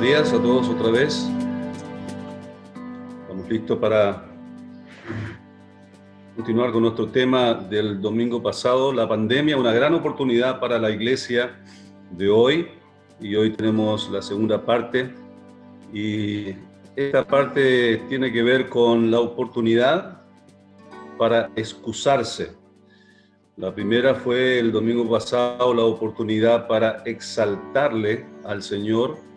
Buenos días a todos otra vez. Estamos listos para continuar con nuestro tema del domingo pasado, la pandemia, una gran oportunidad para la iglesia de hoy. Y hoy tenemos la segunda parte. Y esta parte tiene que ver con la oportunidad para excusarse. La primera fue el domingo pasado, la oportunidad para exaltarle al Señor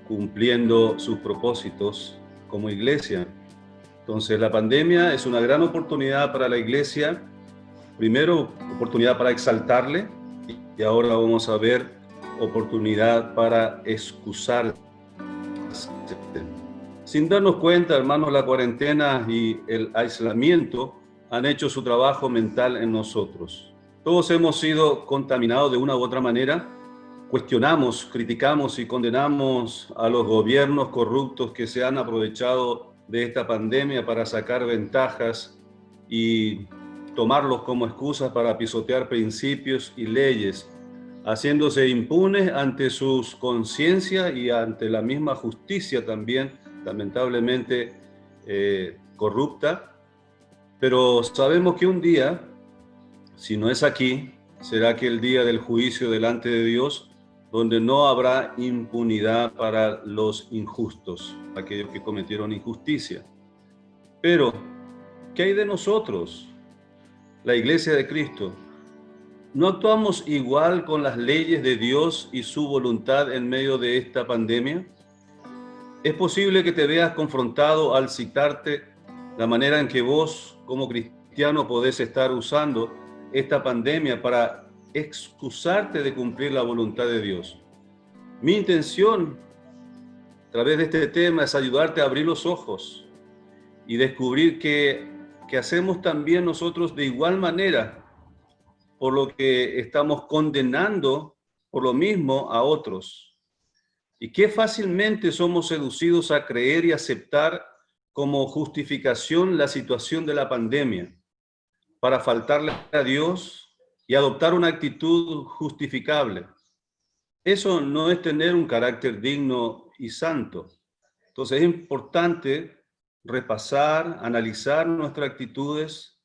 cumpliendo sus propósitos como iglesia. Entonces, la pandemia es una gran oportunidad para la iglesia. Primero, oportunidad para exaltarle, y ahora vamos a ver oportunidad para excusarse. Sin darnos cuenta, hermanos, la cuarentena y el aislamiento han hecho su trabajo mental en nosotros. Todos hemos sido contaminados de una u otra manera. Cuestionamos, criticamos y condenamos a los gobiernos corruptos que se han aprovechado de esta pandemia para sacar ventajas y tomarlos como excusas para pisotear principios y leyes, haciéndose impunes ante sus conciencias y ante la misma justicia también, lamentablemente corrupta. Pero sabemos que un día, si no es aquí, será aquel día del juicio delante de Dios, donde no habrá impunidad para los injustos, aquellos que cometieron injusticia. Pero, ¿qué hay de nosotros, la Iglesia de Cristo? ¿No actuamos igual con las leyes de Dios y su voluntad en medio de esta pandemia? Es posible que te veas confrontado al citarte la manera en que vos, como cristiano, podés estar usando esta pandemia para excusarte de cumplir la voluntad de Dios. Mi intención a través de este tema es ayudarte a abrir los ojos y descubrir que hacemos también nosotros de igual manera, por lo que estamos condenando por lo mismo a otros. Y qué fácilmente somos seducidos a creer y aceptar como justificación la situación de la pandemia para faltarle a Dios y adoptar una actitud justificable. Eso no es tener un carácter digno y santo. Entonces es importante repasar, analizar nuestras actitudes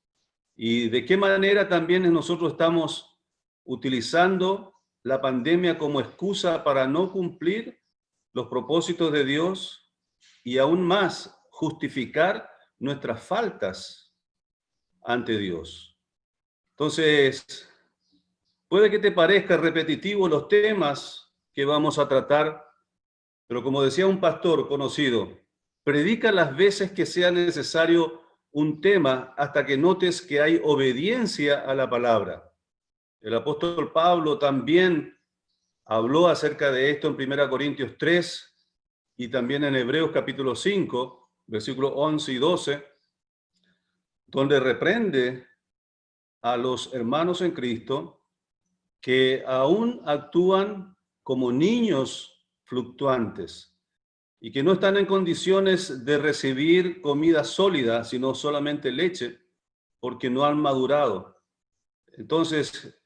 y de qué manera también nosotros estamos utilizando la pandemia como excusa para no cumplir los propósitos de Dios y aún más justificar nuestras faltas ante Dios. Entonces, puede que te parezca repetitivo los temas que vamos a tratar, pero como decía un pastor conocido, predica las veces que sea necesario un tema hasta que notes que hay obediencia a la palabra. El apóstol Pablo también habló acerca de esto en 1 Corintios 3 y también en Hebreos capítulo 5, versículos 11 y 12, donde reprende a los hermanos en Cristo que aún actúan como niños fluctuantes y que no están en condiciones de recibir comida sólida, sino solamente leche, porque no han madurado. Entonces,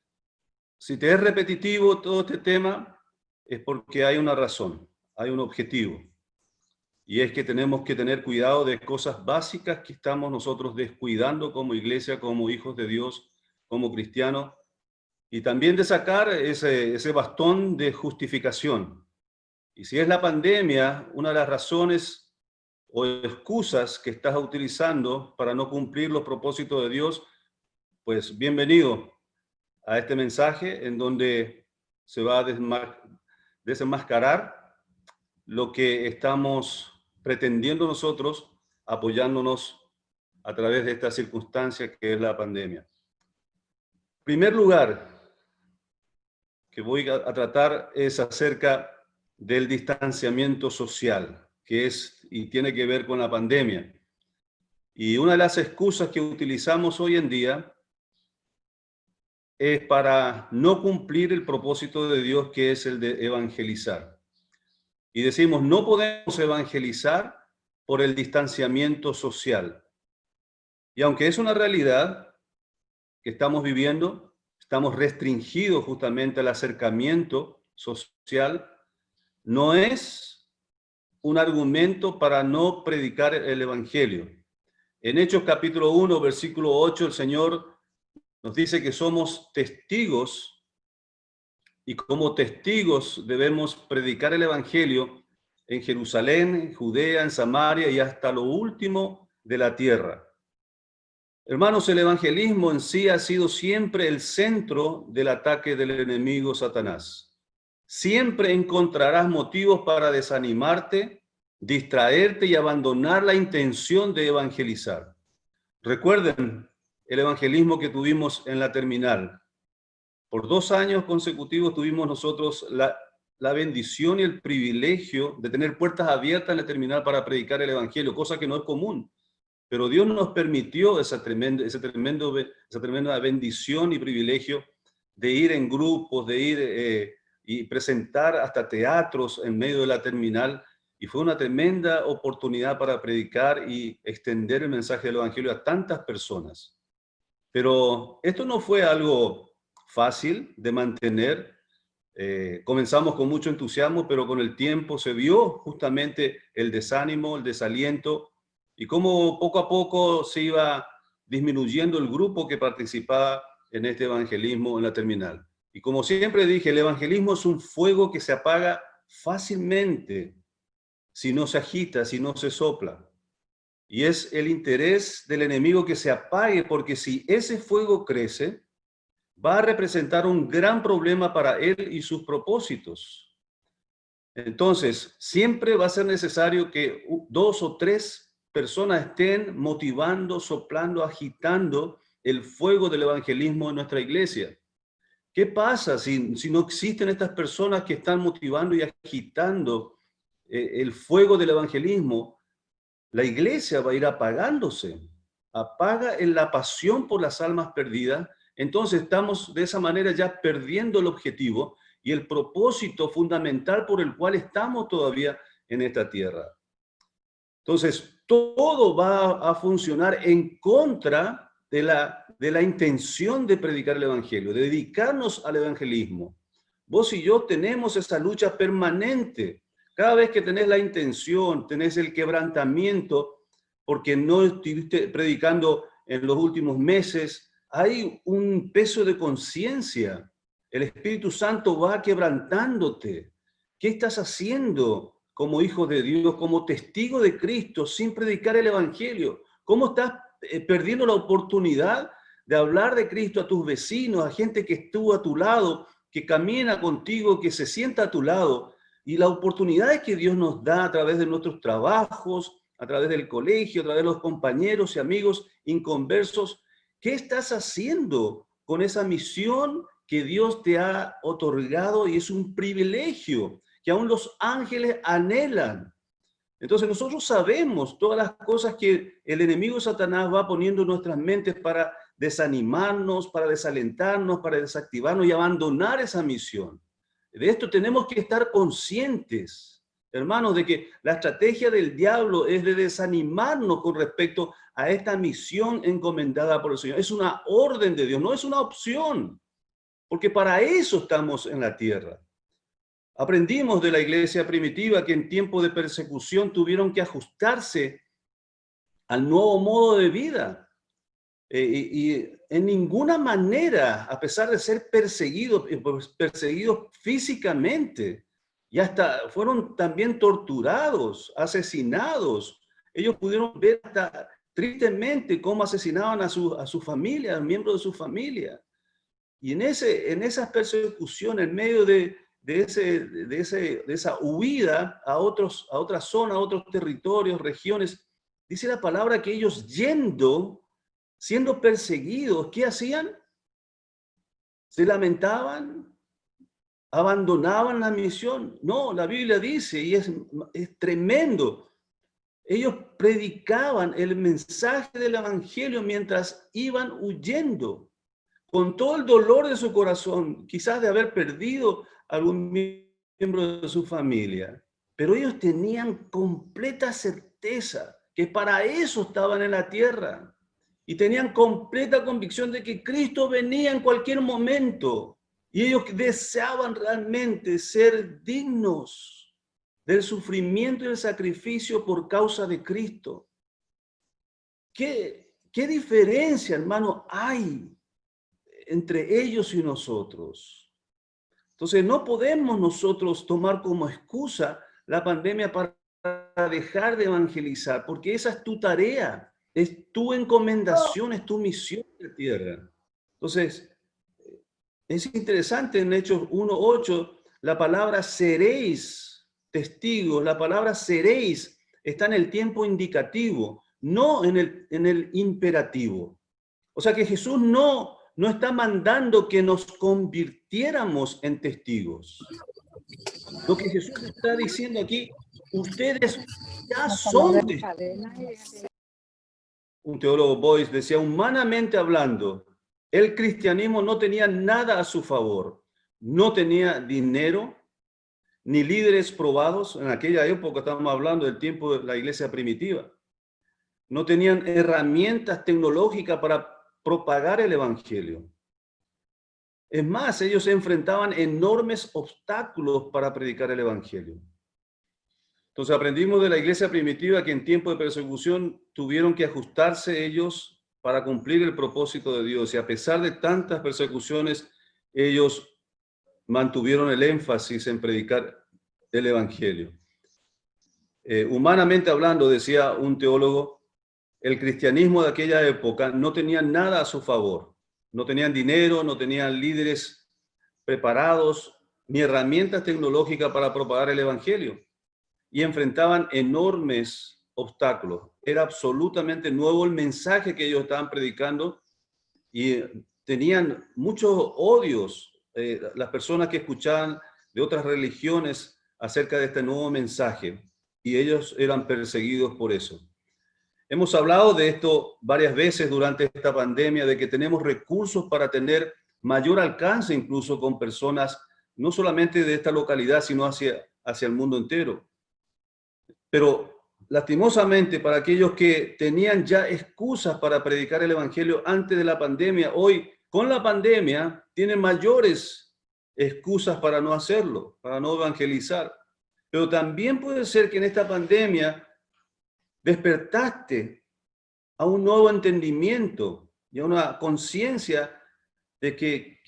si te es repetitivo todo este tema, es porque hay una razón, hay un objetivo. Y es que tenemos que tener cuidado de cosas básicas que estamos nosotros descuidando como iglesia, como hijos de Dios, como cristianos, y también de sacar ese bastón de justificación. Y si es la pandemia, una de las razones o excusas que estás utilizando para no cumplir los propósitos de Dios, pues bienvenido a este mensaje en donde se va a desenmascarar lo que estamos pretendiendo nosotros, apoyándonos a través de esta circunstancia que es la pandemia. En primer lugar, que voy a tratar es acerca del distanciamiento social, que es y tiene que ver con la pandemia. Y una de las excusas que utilizamos hoy en día es para no cumplir el propósito de Dios, que es el de evangelizar. Y decimos, no podemos evangelizar por el distanciamiento social. Y aunque es una realidad que estamos viviendo, estamos restringidos justamente al acercamiento social, no es un argumento para no predicar el Evangelio. En Hechos capítulo 1, versículo 8, el Señor nos dice que somos testigos y como testigos debemos predicar el Evangelio en Jerusalén, en Judea, en Samaria y hasta lo último de la tierra. Hermanos, el evangelismo en sí ha sido siempre el centro del ataque del enemigo Satanás. Siempre encontrarás motivos para desanimarte, distraerte y abandonar la intención de evangelizar. Recuerden el evangelismo que tuvimos en la terminal. Por 2 años consecutivos tuvimos nosotros la bendición y el privilegio de tener puertas abiertas en la terminal para predicar el evangelio, cosa que no es común. Pero Dios nos permitió esa tremenda bendición y privilegio de ir en grupos, de ir y presentar hasta teatros en medio de la terminal. Y fue una tremenda oportunidad para predicar y extender el mensaje del evangelio a tantas personas. Pero esto no fue algo fácil de mantener. Comenzamos con mucho entusiasmo, pero con el tiempo se vio justamente el desánimo, el desaliento, y cómo poco a poco se iba disminuyendo el grupo que participaba en este evangelismo en la terminal. Y como siempre dije, el evangelismo es un fuego que se apaga fácilmente si no se agita, si no se sopla. Y es el interés del enemigo que se apague, porque si ese fuego crece, va a representar un gran problema para él y sus propósitos. Entonces, siempre va a ser necesario que 2 o 3 personas estén motivando, soplando, agitando el fuego del evangelismo en nuestra iglesia. ¿Qué pasa si no existen estas personas que están motivando y agitando el fuego del evangelismo? La iglesia va a ir apagándose. Apaga en la pasión por las almas perdidas. Entonces estamos de esa manera ya perdiendo el objetivo y el propósito fundamental por el cual estamos todavía en esta tierra. Entonces, todo va a funcionar en contra de la intención de predicar el evangelio, de dedicarnos al evangelismo. Vos y yo tenemos esa lucha permanente. Cada vez que tenés la intención, tenés el quebrantamiento, porque no estuviste predicando en los últimos meses, hay un peso de conciencia. El Espíritu Santo va quebrantándote. ¿Qué estás haciendo como hijo de Dios, como testigo de Cristo, sin predicar el Evangelio? ¿Cómo estás perdiendo la oportunidad de hablar de Cristo a tus vecinos, a gente que estuvo a tu lado, que camina contigo, que se sienta a tu lado? Y las oportunidades que Dios nos da a través de nuestros trabajos, a través del colegio, a través de los compañeros y amigos inconversos. ¿Qué estás haciendo con esa misión que Dios te ha otorgado y es un privilegio que aún los ángeles anhelan? Entonces nosotros sabemos todas las cosas que el enemigo Satanás va poniendo en nuestras mentes para desanimarnos, para desalentarnos, para desactivarnos y abandonar esa misión. De esto tenemos que estar conscientes, hermanos, de que la estrategia del diablo es de desanimarnos con respecto a esta misión encomendada por el Señor. Es una orden de Dios, no es una opción, porque para eso estamos en la tierra. Aprendimos de la iglesia primitiva que en tiempo de persecución tuvieron que ajustarse al nuevo modo de vida. Y en ninguna manera, a pesar de ser perseguidos físicamente, y hasta fueron también torturados, asesinados. Ellos pudieron ver hasta tristemente cómo asesinaban a su familia, a miembros de su familia. Y en esas persecuciones, en medio de esa huida a otra zona, a otros territorios, regiones, dice la palabra que ellos siendo perseguidos, ¿qué hacían? Se lamentaban, abandonaban la misión. No, la Biblia dice, y es tremendo, ellos predicaban el mensaje del evangelio mientras iban huyendo, con todo el dolor de su corazón, quizás de haber perdido algún miembro de su familia. Pero ellos tenían completa certeza que para eso estaban en la tierra. Y tenían completa convicción de que Cristo venía en cualquier momento. Y ellos deseaban realmente ser dignos del sufrimiento y del sacrificio por causa de Cristo. ¿Qué diferencia, hermano, hay entre ellos y nosotros? Entonces, no podemos nosotros tomar como excusa la pandemia para dejar de evangelizar, porque esa es tu tarea, es tu encomendación, es tu misión en la tierra. Entonces, es interesante en Hechos 1:8, la palabra seréis testigos, la palabra seréis está en el tiempo indicativo, no en el imperativo. O sea que Jesús no está mandando que nos convirtiéramos en testigos. Lo que Jesús está diciendo aquí, ustedes ya son testigos. Un teólogo Boyce decía, humanamente hablando, el cristianismo no tenía nada a su favor. No tenía dinero, ni líderes probados. En aquella época estamos hablando del tiempo de la iglesia primitiva. No tenían herramientas tecnológicas para propagar el evangelio. Es más, ellos enfrentaban enormes obstáculos para predicar el evangelio. Entonces aprendimos de la iglesia primitiva que en tiempo de persecución tuvieron que ajustarse ellos para cumplir el propósito de Dios. Y a pesar de tantas persecuciones, ellos mantuvieron el énfasis en predicar el evangelio. Humanamente hablando, decía un teólogo, el cristianismo de aquella época no tenía nada a su favor. No tenían dinero, no tenían líderes preparados, ni herramientas tecnológicas para propagar el evangelio. Y enfrentaban enormes obstáculos. Era absolutamente nuevo el mensaje que ellos estaban predicando y tenían muchos odios. Las personas que escuchaban de otras religiones acerca de este nuevo mensaje, y ellos eran perseguidos por eso. Hemos hablado de esto varias veces durante esta pandemia, de que tenemos recursos para tener mayor alcance incluso con personas, no solamente de esta localidad, sino hacia el mundo entero. Pero lastimosamente para aquellos que tenían ya excusas para predicar el evangelio antes de la pandemia, hoy con la pandemia tienen mayores excusas para no hacerlo, para no evangelizar. Pero también puede ser que en esta pandemia despertaste a un nuevo entendimiento y a una conciencia de que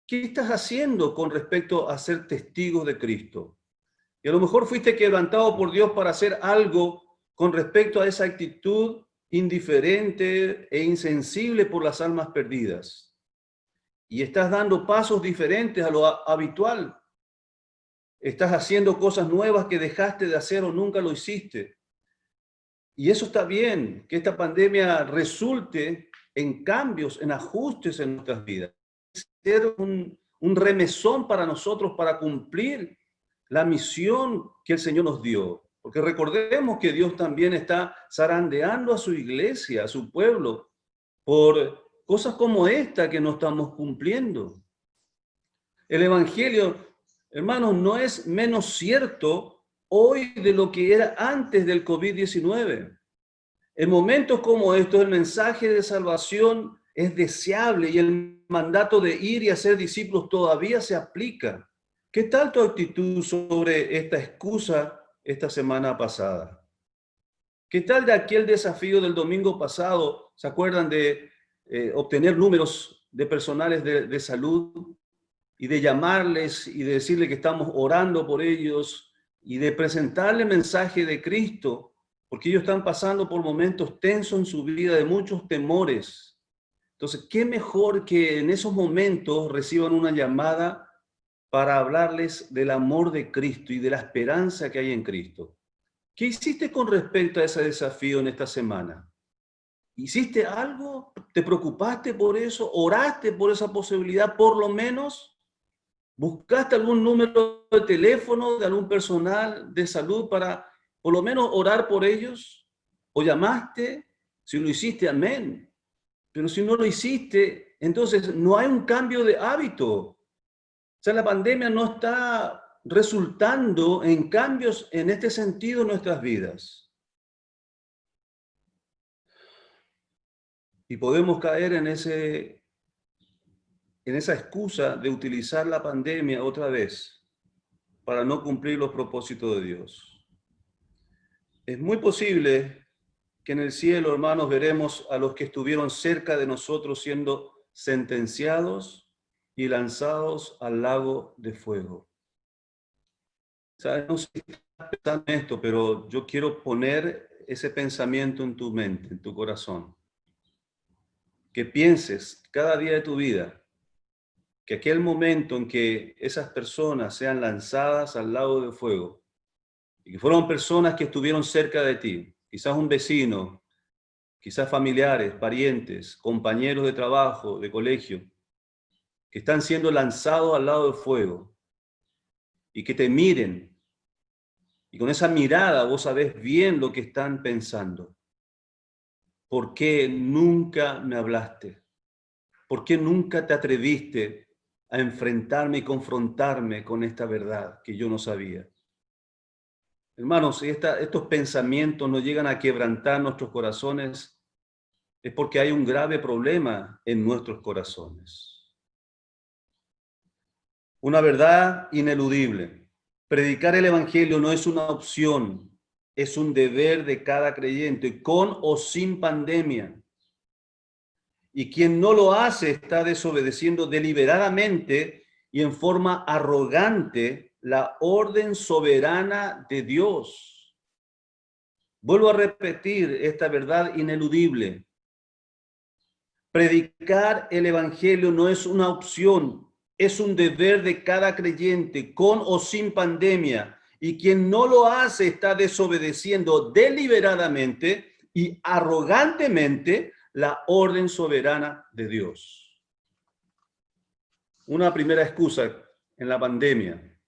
qué estás haciendo con respecto a ser testigo de Cristo. Y a lo mejor fuiste quebrantado por Dios para hacer algo con respecto a esa actitud indiferente e insensible por las almas perdidas. Y estás dando pasos diferentes a lo habitual. Estás haciendo cosas nuevas que dejaste de hacer o nunca lo hiciste. Y eso está bien, que esta pandemia resulte en cambios, en ajustes en nuestras vidas. Ser un remesón para nosotros para cumplir la misión que el Señor nos dio. Porque recordemos que Dios también está zarandeando a su iglesia, a su pueblo, por cosas como esta que no estamos cumpliendo. El Evangelio, hermanos, no es menos cierto hoy de lo que era antes del COVID-19. En momentos como estos, el mensaje de salvación es deseable y el mandato de ir y hacer discípulos todavía se aplica. ¿Qué tal tu actitud sobre esta excusa esta semana pasada? ¿Qué tal de aquel desafío del domingo pasado? ¿Se acuerdan de obtener números de personales de salud y de llamarles y de decirle que estamos orando por ellos y de presentarle el mensaje de Cristo? Porque ellos están pasando por momentos tensos en su vida, de muchos temores. Entonces, ¿qué mejor que en esos momentos reciban una llamada para hablarles del amor de Cristo y de la esperanza que hay en Cristo? ¿Qué hiciste con respecto a ese desafío en esta semana? ¿Hiciste algo? ¿Te preocupaste por eso? ¿Oraste por esa posibilidad por lo menos? ¿Buscaste algún número de teléfono de algún personal de salud para por lo menos orar por ellos? ¿O llamaste? Si lo hiciste, amén. Pero si no lo hiciste, entonces no hay un cambio de hábito. O sea, la pandemia no está resultando en cambios en este sentido en nuestras vidas. Y podemos caer en esa excusa de utilizar la pandemia otra vez para no cumplir los propósitos de Dios. Es muy posible que en el cielo, hermanos, veremos a los que estuvieron cerca de nosotros siendo sentenciados y lanzados al lago de fuego. ¿Sabes? No sé si estás pensando en esto, pero yo quiero poner ese pensamiento en tu mente, en tu corazón. Que pienses cada día de tu vida que aquel momento en que esas personas sean lanzadas al lago de fuego y que fueron personas que estuvieron cerca de ti, quizás un vecino, quizás familiares, parientes, compañeros de trabajo, de colegio, que están siendo lanzados al lado del fuego y que te miren y con esa mirada vos sabés bien lo que están pensando. ¿Por qué nunca me hablaste? ¿Por qué nunca te atreviste a enfrentarme y confrontarme con esta verdad que yo no sabía? Hermanos, si estos pensamientos nos llegan a quebrantar nuestros corazones, es porque hay un grave problema en nuestros corazones. Una verdad ineludible. Predicar el evangelio no es una opción, es un deber de cada creyente, con o sin pandemia. Y quien no lo hace está desobedeciendo deliberadamente y en forma arrogante la orden soberana de Dios. Vuelvo a repetir esta verdad ineludible. Predicar el evangelio no es una opción, es un deber de cada creyente, con o sin pandemia. Y quien no lo hace está desobedeciendo deliberadamente y arrogantemente la orden soberana de Dios. Una primera excusa en la pandemia,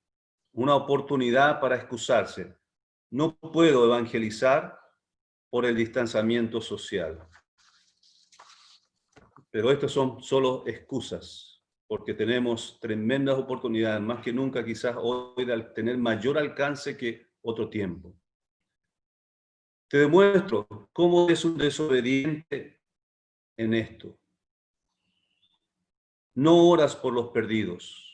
una oportunidad para excusarse. No puedo evangelizar por el distanciamiento social. Pero estas son solo excusas, porque tenemos tremendas oportunidades, más que nunca quizás hoy de tener mayor alcance que otro tiempo. Te demuestro cómo es un desobediente en esto. No oras por los perdidos.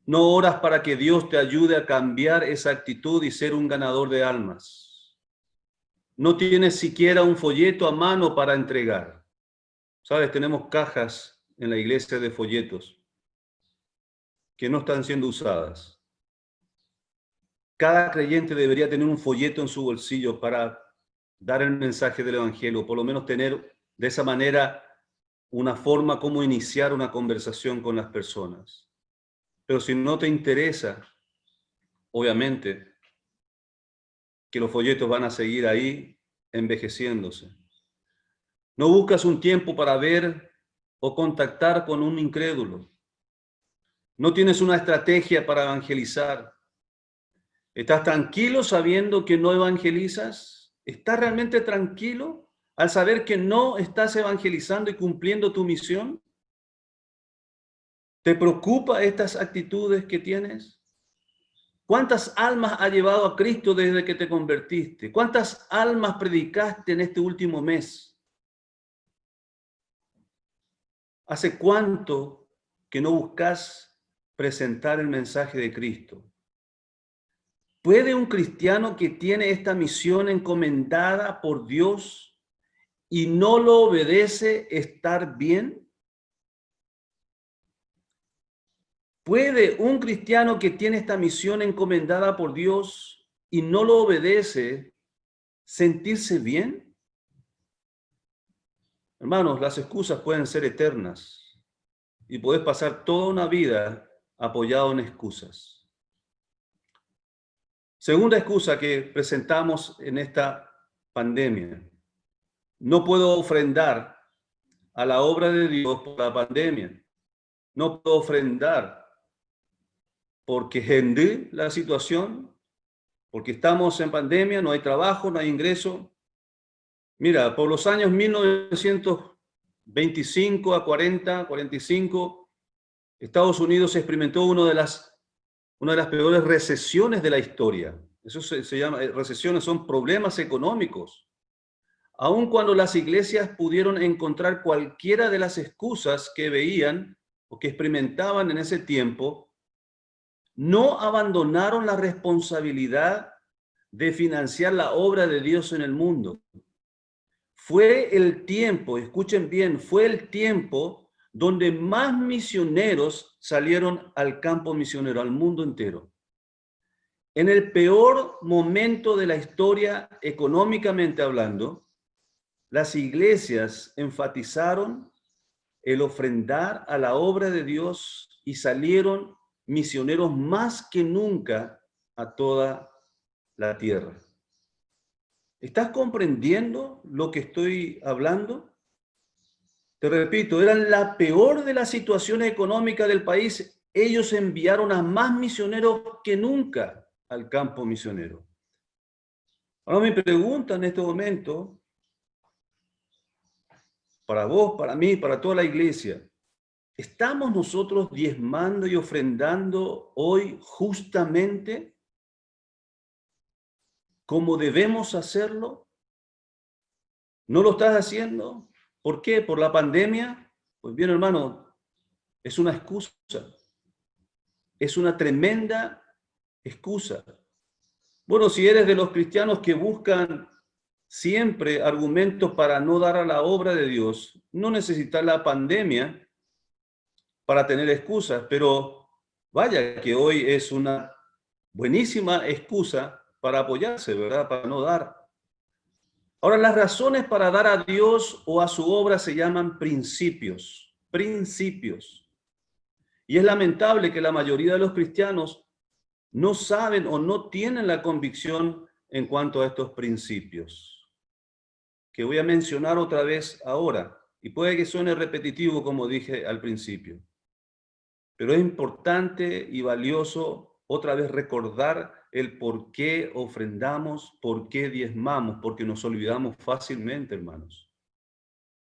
No oras para que Dios te ayude a cambiar esa actitud y ser un ganador de almas. No tienes siquiera un folleto a mano para entregar. ¿Sabes? Tenemos cajas en la iglesia de folletos que no están siendo usadas. Cada creyente debería tener un folleto en su bolsillo para dar el mensaje del evangelio, por lo menos tener de esa manera una forma como iniciar una conversación con las personas. Pero si no te interesa, obviamente que los folletos van a seguir ahí envejeciéndose. No buscas un tiempo para ver o contactar con un incrédulo. No tienes una estrategia para evangelizar. ¿Estás tranquilo sabiendo que no evangelizas? ¿Estás realmente tranquilo al saber que no estás evangelizando y cumpliendo tu misión? ¿Te preocupa estas actitudes que tienes? ¿Cuántas almas ha llevado a Cristo desde que te convertiste? ¿Cuántas almas predicaste en este último mes? ¿Hace cuánto que no buscas presentar el mensaje de Cristo? ¿Puede un cristiano que tiene esta misión encomendada por Dios y no lo obedece estar bien? ¿Puede un cristiano que tiene esta misión encomendada por Dios y no lo obedece sentirse bien? Hermanos, las excusas pueden ser eternas y podés pasar toda una vida apoyado en excusas. Segunda excusa que presentamos en esta pandemia. No puedo ofrendar a la obra de Dios por la pandemia. No puedo ofrendar porque hendí la situación, porque estamos en pandemia, no hay trabajo, no hay ingreso. Mira, por los años 1925 a 40, 45, Estados Unidos experimentó una de las peores recesiones de la historia. Eso se llama, recesiones son problemas económicos. Aun cuando las iglesias pudieron encontrar cualquiera de las excusas que veían o que experimentaban en ese tiempo, no abandonaron la responsabilidad de financiar la obra de Dios en el mundo. Fue el tiempo, escuchen bien, fue el tiempo donde más misioneros salieron al campo misionero, al mundo entero. En el peor momento de la historia, económicamente hablando, las iglesias enfatizaron el ofrendar a la obra de Dios y salieron misioneros más que nunca a toda la tierra. ¿Estás comprendiendo lo que estoy hablando? Te repito, eran la peor de las situaciones económicas del país. Ellos enviaron a más misioneros que nunca al campo misionero. Ahora mi pregunta en este momento, para vos, para mí, para toda la iglesia, ¿estamos nosotros diezmando y ofrendando hoy justamente como debemos hacerlo? ¿No lo estás haciendo? ¿Por qué? ¿Por la pandemia? Pues bien, hermano, es una excusa. Es una tremenda excusa. Bueno, si eres de los cristianos que buscan siempre argumentos para no dar a la obra de Dios, no necesitas la pandemia para tener excusas, pero vaya que hoy es una buenísima excusa para apoyarse, ¿verdad? Para no dar. Ahora, las razones para dar a Dios o a su obra se llaman principios. Principios. Y es lamentable que la mayoría de los cristianos no saben o no tienen la convicción en cuanto a estos principios, que voy a mencionar otra vez ahora. Y puede que suene repetitivo, como dije al principio. Pero es importante y valioso otra vez recordar el por qué ofrendamos, por qué diezmamos, porque nos olvidamos fácilmente, hermanos.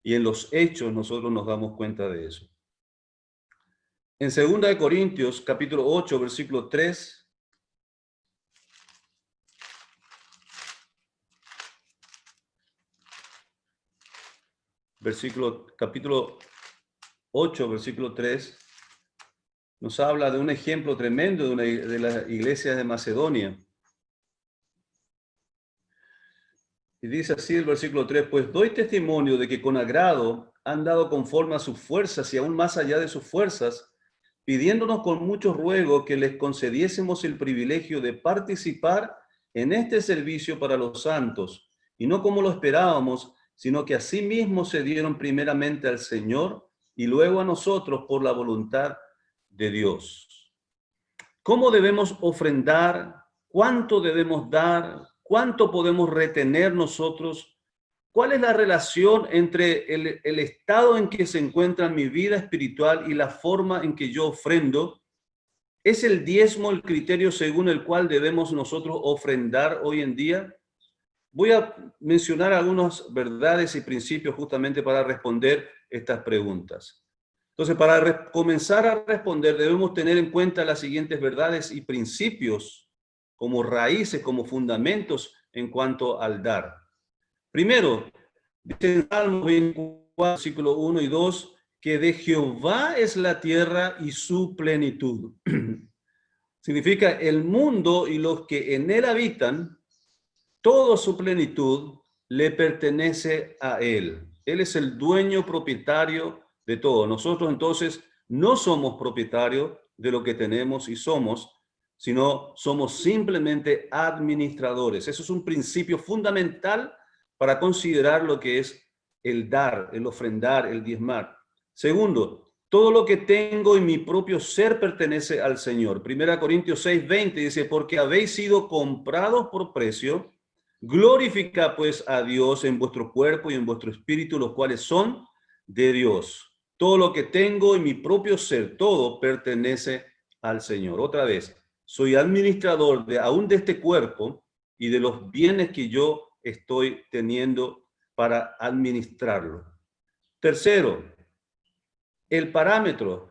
Y en los hechos nosotros nos damos cuenta de eso. En 2 Corintios, capítulo 8, versículo 3, capítulo 8, versículo 3, nos habla de un ejemplo tremendo de las iglesias de Macedonia. Y dice así el versículo 3, pues doy testimonio de que con agrado han dado conforme a sus fuerzas y aún más allá de sus fuerzas, pidiéndonos con mucho ruego que les concediésemos el privilegio de participar en este servicio para los santos, y no como lo esperábamos, sino que asimismo se dieron primeramente al Señor y luego a nosotros por la voluntad de Dios. ¿Cómo debemos ofrendar? ¿Cuánto debemos dar? ¿Cuánto podemos retener nosotros? ¿Cuál es la relación entre el estado en que se encuentra mi vida espiritual y la forma en que yo ofrendo? ¿Es el diezmo el criterio según el cual debemos nosotros ofrendar hoy en día? Voy a mencionar algunas verdades y principios justamente para responder estas preguntas. Entonces, para comenzar a responder, debemos tener en cuenta las siguientes verdades y principios como raíces, como fundamentos en cuanto al dar. Primero, dice en Salmo 24, versículo 1 y 2, que de Jehová es la tierra y su plenitud. Significa el mundo y los que en él habitan, toda su plenitud le pertenece a él. Él es el dueño propietario de todo. Nosotros entonces no somos propietarios de lo que tenemos y somos, sino somos simplemente administradores. Eso es un principio fundamental para considerar lo que es el dar, el ofrendar, el diezmar. Segundo, todo lo que tengo en mi propio ser pertenece al Señor. 1 Corintios 6:20 dice, porque habéis sido comprados por precio. Glorificad pues a Dios en vuestro cuerpo y en vuestro espíritu, los cuales son de Dios. Todo lo que tengo en mi propio ser, todo pertenece al Señor. Otra vez, soy administrador aún de este cuerpo y de los bienes que yo estoy teniendo para administrarlo. Tercero, el parámetro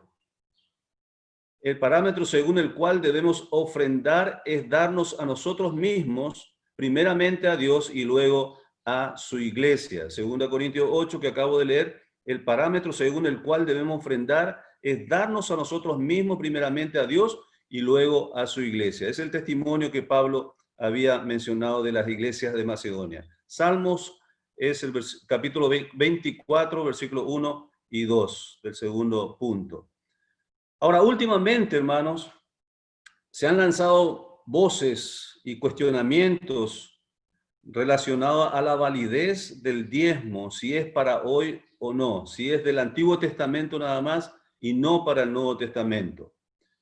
según el cual debemos ofrendar es darnos a nosotros mismos, primeramente a Dios y luego a su iglesia. 2 Corintios 8 que acabo de leer, el parámetro según el cual debemos ofrendar es darnos a nosotros mismos, primeramente a Dios y luego a su iglesia. Es el testimonio que Pablo había mencionado de las iglesias de Macedonia. Salmos es el capítulo 24, versículo 1 y 2 del segundo punto. Ahora, últimamente, hermanos, se han lanzado voces y cuestionamientos relacionados a la validez del diezmo, si es para hoy o no, si es del Antiguo Testamento nada más y no para el Nuevo Testamento.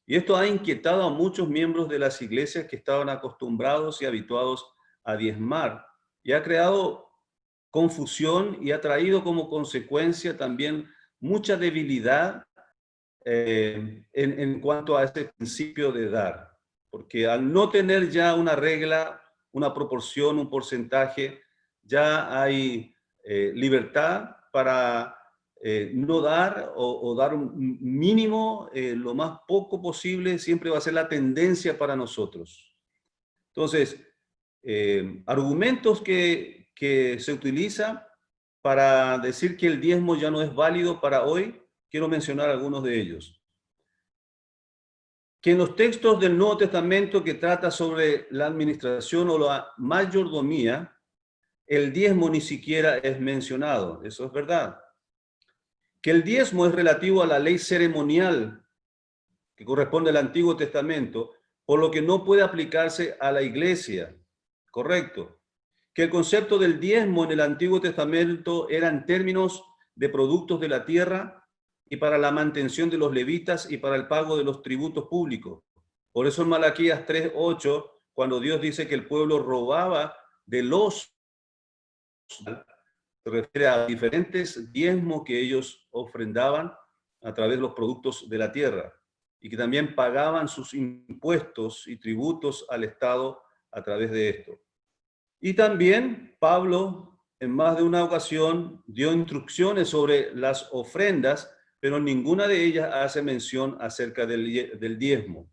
Y esto ha inquietado a muchos miembros de las iglesias que estaban acostumbrados y habituados a diezmar, y ha creado confusión y ha traído como consecuencia también mucha debilidad en cuanto a ese principio de dar, porque al no tener ya una regla, una proporción, un porcentaje, ya hay libertad para no dar o dar un mínimo, lo más poco posible, siempre va a ser la tendencia para nosotros. Entonces, argumentos que se utilizan para decir que el diezmo ya no es válido para hoy, quiero mencionar algunos de ellos. Que en los textos del Nuevo Testamento que trata sobre la administración o la mayordomía, el diezmo ni siquiera es mencionado. Eso es verdad. Que el diezmo es relativo a la ley ceremonial que corresponde al Antiguo Testamento, por lo que no puede aplicarse a la iglesia. Correcto. Que el concepto del diezmo en el Antiguo Testamento eran términos de productos de la tierra y para la mantención de los levitas y para el pago de los tributos públicos. Por eso en Malaquías 3:8, cuando Dios dice que el pueblo robaba de los, se refiere a diferentes diezmos que ellos ofrendaban a través de los productos de la tierra y que también pagaban sus impuestos y tributos al Estado a través de esto. Y también Pablo en más de una ocasión dio instrucciones sobre las ofrendas, pero ninguna de ellas hace mención acerca del diezmo.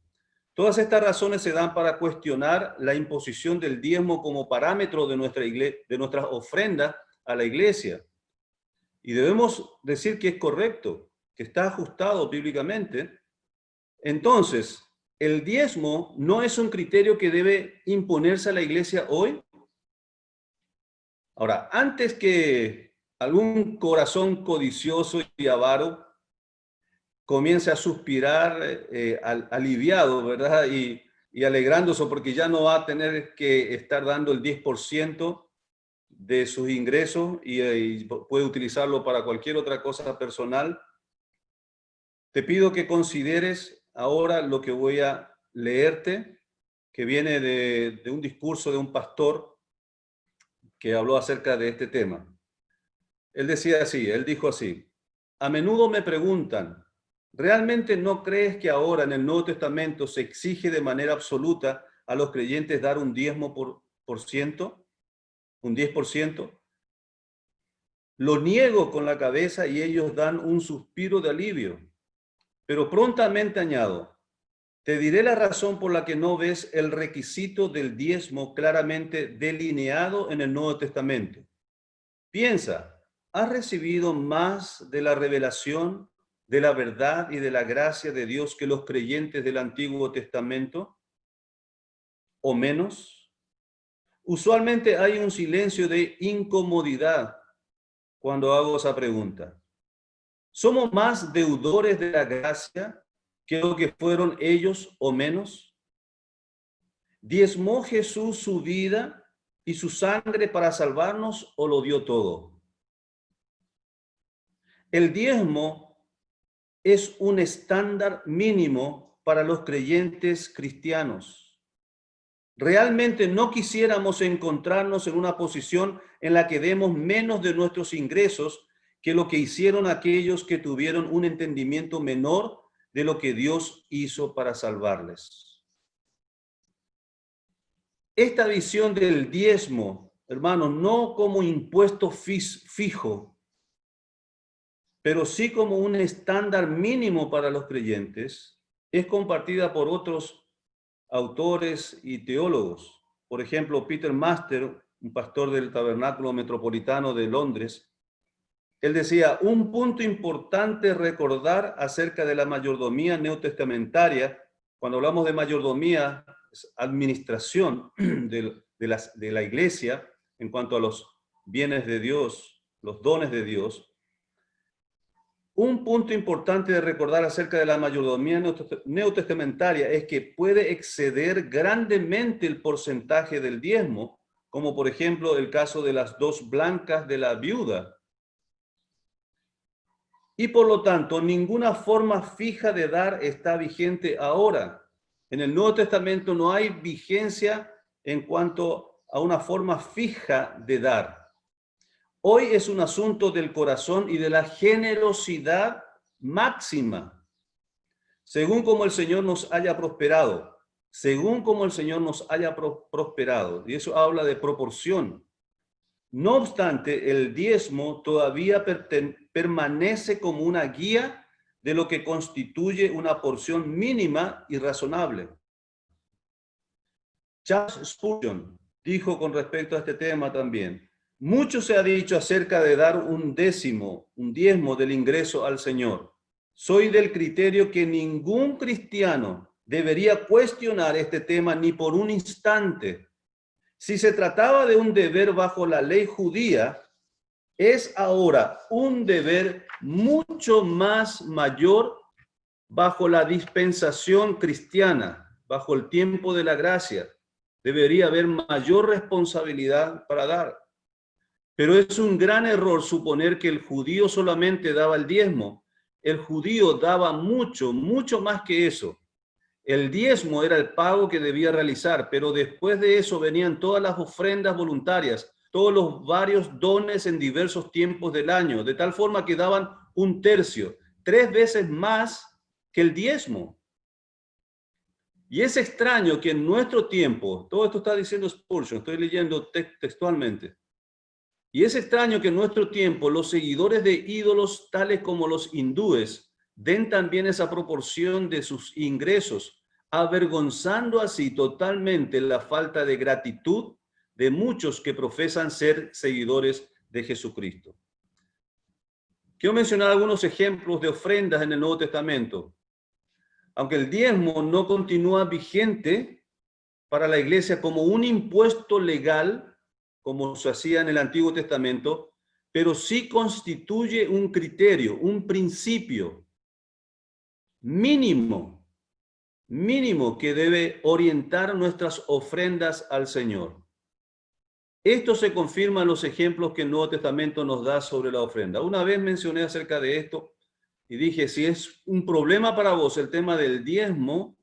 Todas estas razones se dan para cuestionar la imposición del diezmo como parámetro de nuestras ofrendas a la iglesia. Y debemos decir que es correcto, que está ajustado bíblicamente. Entonces, ¿el diezmo no es un criterio que debe imponerse a la iglesia hoy? Ahora, antes que algún corazón codicioso y avaro comience a suspirar aliviado, ¿verdad? Y alegrándose porque ya no va a tener que estar dando el 10% de sus ingresos y puede utilizarlo para cualquier otra cosa personal. Te pido que consideres ahora lo que voy a leerte, que viene de un discurso de un pastor que habló acerca de este tema. Él decía así, él dijo así: a menudo me preguntan, ¿realmente no crees que ahora en el Nuevo Testamento se exige de manera absoluta a los creyentes dar un 10%? ¿Un 10%? Lo niego con la cabeza y ellos dan un suspiro de alivio. Pero prontamente añado, te diré la razón por la que no ves el requisito del diezmo claramente delineado en el Nuevo Testamento. Piensa, ¿has recibido más de la revelación, de la verdad y de la gracia de Dios que los creyentes del Antiguo Testamento? ¿O menos? Usualmente hay un silencio de incomodidad cuando hago esa pregunta. ¿Somos más deudores de la gracia que lo que fueron ellos o menos? ¿Diezmó Jesús su vida y su sangre para salvarnos o lo dio todo? El diezmo es un estándar mínimo para los creyentes cristianos. Realmente no quisiéramos encontrarnos en una posición en la que demos menos de nuestros ingresos que lo que hicieron aquellos que tuvieron un entendimiento menor de lo que Dios hizo para salvarles. Esta visión del diezmo, hermanos, no como impuesto fijo, pero sí como un estándar mínimo para los creyentes, es compartida por otros autores y teólogos. Por ejemplo, Peter Master, un pastor del Tabernáculo Metropolitano de Londres, él decía, un punto importante recordar acerca de la mayordomía neotestamentaria Cuando hablamos de mayordomía, es administración de la iglesia en cuanto a los bienes de Dios, los dones de Dios. Un punto importante de recordar acerca de la mayordomía neotestamentaria es que puede exceder grandemente el porcentaje del diezmo, como por ejemplo el caso de las 2 blancas de la viuda. Y por lo tanto, ninguna forma fija de dar está vigente ahora. En el Nuevo Testamento no hay vigencia en cuanto a una forma fija de dar. Hoy es un asunto del corazón y de la generosidad máxima, según como el Señor nos haya prosperado, según como el Señor nos haya prosperado. Y eso habla de proporción. No obstante, el diezmo todavía permanece como una guía de lo que constituye una porción mínima y razonable. Charles Spurgeon dijo con respecto a este tema también: mucho se ha dicho acerca de dar un diezmo del ingreso al Señor. Soy del criterio que ningún cristiano debería cuestionar este tema ni por un instante. Si se trataba de un deber bajo la ley judía, es ahora un deber mucho más mayor bajo la dispensación cristiana, bajo el tiempo de la gracia. Debería haber mayor responsabilidad para dar. Pero es un gran error suponer que el judío solamente daba el diezmo. El judío daba mucho, mucho más que eso. El diezmo era el pago que debía realizar, pero después de eso venían todas las ofrendas voluntarias, todos los varios dones en diversos tiempos del año, de tal forma que daban 1/3, 3 veces más que el diezmo. Y es extraño que en nuestro tiempo, todo esto está diciendo Spurgeon, estoy leyendo textualmente, y es extraño que en nuestro tiempo los seguidores de ídolos tales como los hindúes den también esa proporción de sus ingresos, avergonzando así totalmente la falta de gratitud de muchos que profesan ser seguidores de Jesucristo. Quiero mencionar algunos ejemplos de ofrendas en el Nuevo Testamento. Aunque el diezmo no continúa vigente para la iglesia como un impuesto legal, como se hacía en el Antiguo Testamento, pero sí constituye un criterio, un principio mínimo que debe orientar nuestras ofrendas al Señor. Esto se confirma en los ejemplos que el Nuevo Testamento nos da sobre la ofrenda. Una vez mencioné acerca de esto y dije, si es un problema para vos el tema del diezmo,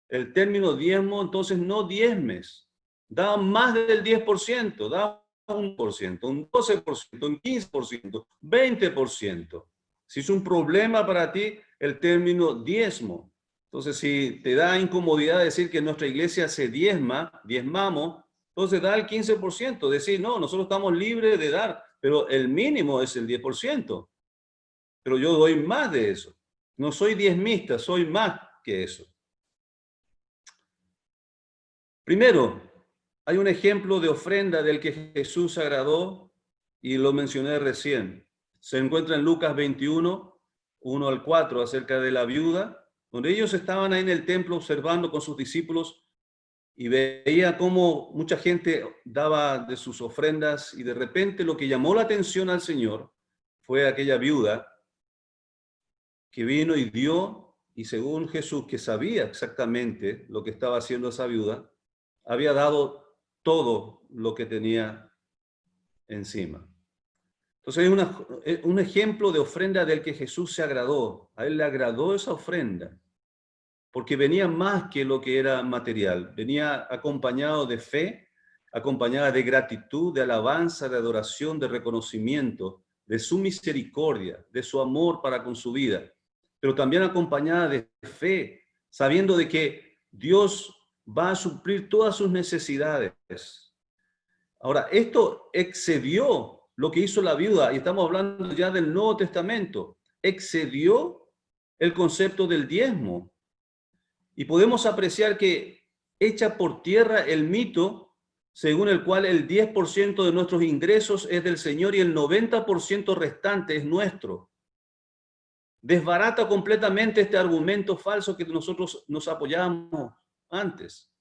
el término diezmo, entonces no diezmes. Da más del 10%, da un 1%, un 12%, un 15%, 20%. Si es un problema para ti el término diezmo, entonces si te da incomodidad decir que en nuestra iglesia se diezmamos, entonces da el 15%. Decir, no, nosotros estamos libres de dar, pero el mínimo es el 10%. Pero yo doy más de eso. No soy diezmista, soy más que eso. Primero, hay un ejemplo de ofrenda del que Jesús se agradó y lo mencioné recién. Se encuentra en Lucas 21, 1 al 4, acerca de la viuda, donde ellos estaban ahí en el templo observando con sus discípulos y veía cómo mucha gente daba de sus ofrendas y de repente lo que llamó la atención al Señor fue aquella viuda que vino y dio, y según Jesús, que sabía exactamente lo que estaba haciendo esa viuda, había dado todo lo que tenía encima. Entonces es un ejemplo de ofrenda del que Jesús se agradó. A él le agradó esa ofrenda, porque venía más que lo que era material. Venía acompañado de fe, acompañada de gratitud, de alabanza, de adoración, de reconocimiento, de su misericordia, de su amor para con su vida, pero también acompañada de fe, sabiendo de que Dios va a suplir todas sus necesidades. Ahora, esto excedió lo que hizo la viuda, y estamos hablando ya del Nuevo Testamento, excedió el concepto del diezmo. Y podemos apreciar que echa por tierra el mito según el cual el 10% de nuestros ingresos es del Señor y el 90% restante es nuestro. desbarata completamente este argumento falso que nosotros nos apoyábamos antes.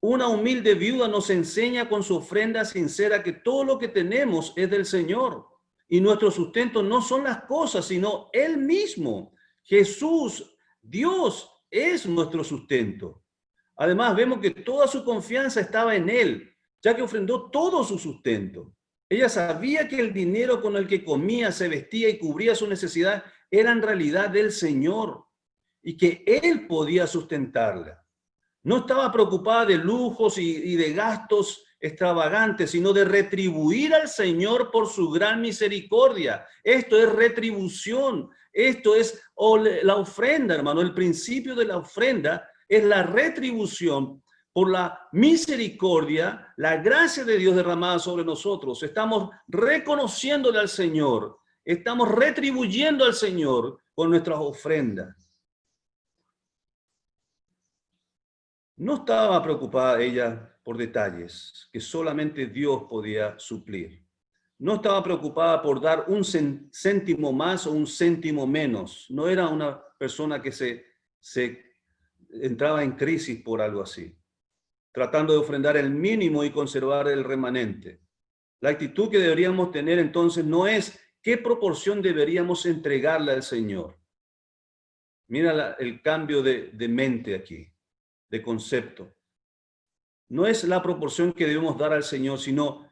Una humilde viuda nos enseña con su ofrenda sincera que todo lo que tenemos es del Señor y nuestro sustento no son las cosas, sino Él mismo. Jesús, Dios, es nuestro sustento. Además, vemos que toda su confianza estaba en Él, ya que ofrendó todo su sustento. Ella sabía que el dinero con el que comía, se vestía y cubría su necesidad era en realidad del Señor y que Él podía sustentarla. No estaba preocupada de lujos y de gastos extravagantes, sino de retribuir al Señor por su gran misericordia. Esto es retribución. Esto es la ofrenda, hermano. El principio de la ofrenda es la retribución por la misericordia, la gracia de Dios derramada sobre nosotros. Estamos reconociéndole al Señor. Estamos retribuyendo al Señor con nuestras ofrendas. No estaba preocupada ella por detalles que solamente Dios podía suplir. No estaba preocupada por dar un céntimo más o un céntimo menos. No era una persona que se entraba en crisis por algo así, tratando de ofrendar el mínimo y conservar el remanente. La actitud que deberíamos tener entonces no es qué proporción deberíamos entregarle al Señor. Mira el cambio de mente aquí, de concepto. No es la proporción que debemos dar al Señor, sino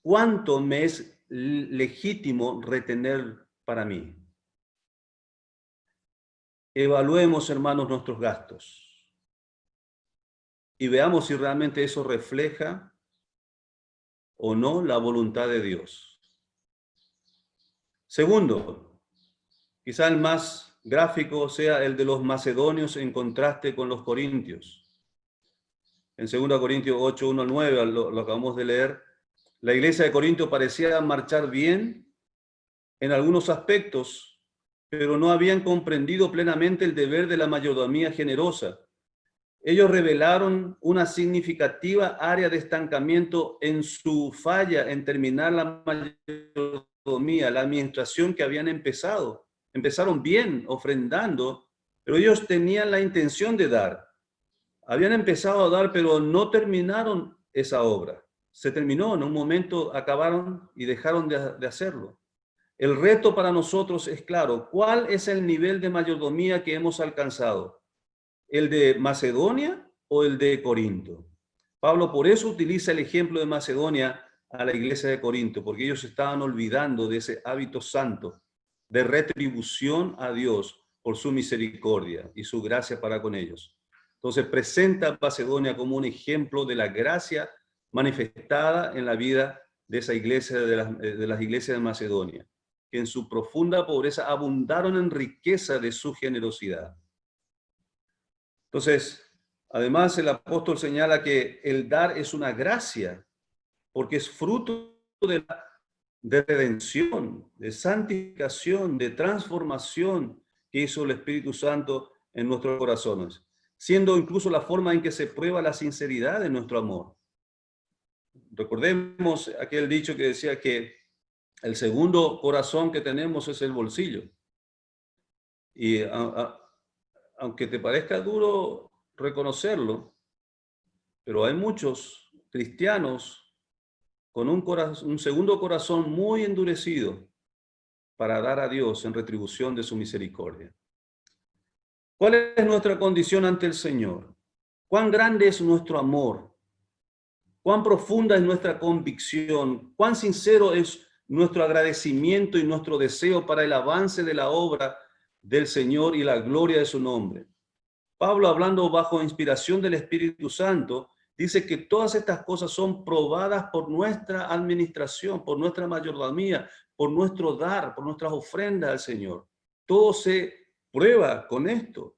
cuánto me es legítimo retener para mí. Evaluemos, hermanos, nuestros gastos y veamos si realmente eso refleja o no la voluntad de Dios. Segundo, quizá el más gráfico sea el de los macedonios en contraste con los corintios. En 2 Corintios 8, 1 al 9, lo acabamos de leer, la iglesia de Corinto parecía marchar bien en algunos aspectos, pero no habían comprendido plenamente el deber de la mayordomía generosa. Ellos revelaron una significativa área de estancamiento en su falla en terminar la mayordomía, la administración que habían empezado. Empezaron bien, ofrendando, pero ellos tenían la intención de dar. Habían empezado a dar, pero no terminaron esa obra. Se terminó, en un momento acabaron y dejaron de hacerlo. El reto para nosotros es claro. ¿Cuál es el nivel de mayordomía que hemos alcanzado? ¿El de Macedonia o el de Corinto? Pablo por eso utiliza el ejemplo de Macedonia a la iglesia de Corinto, porque ellos estaban olvidando de ese hábito santo de retribución a Dios por su misericordia y su gracia para con ellos. Entonces presenta a Macedonia como un ejemplo de la gracia manifestada en la vida de esa iglesia, de las iglesias de Macedonia, que en su profunda pobreza abundaron en riqueza de su generosidad. Entonces, además el apóstol señala que el dar es una gracia, porque es fruto de redención, de santificación, de transformación que hizo el Espíritu Santo en nuestros corazones, siendo incluso la forma en que se prueba la sinceridad de nuestro amor. Recordemos aquel dicho que decía que el segundo corazón que tenemos es el bolsillo. Y aunque te parezca duro reconocerlo, pero hay muchos cristianos con un segundo corazón muy endurecido para dar a Dios en retribución de su misericordia. ¿Cuál es nuestra condición ante el Señor? ¿Cuán grande es nuestro amor? ¿Cuán profunda es nuestra convicción? ¿Cuán sincero es nuestro agradecimiento y nuestro deseo para el avance de la obra del Señor y la gloria de su nombre? Pablo, hablando bajo inspiración del Espíritu Santo, dice que todas estas cosas son probadas por nuestra administración, por nuestra mayordomía, por nuestro dar, por nuestras ofrendas al Señor. Todo se prueba con esto.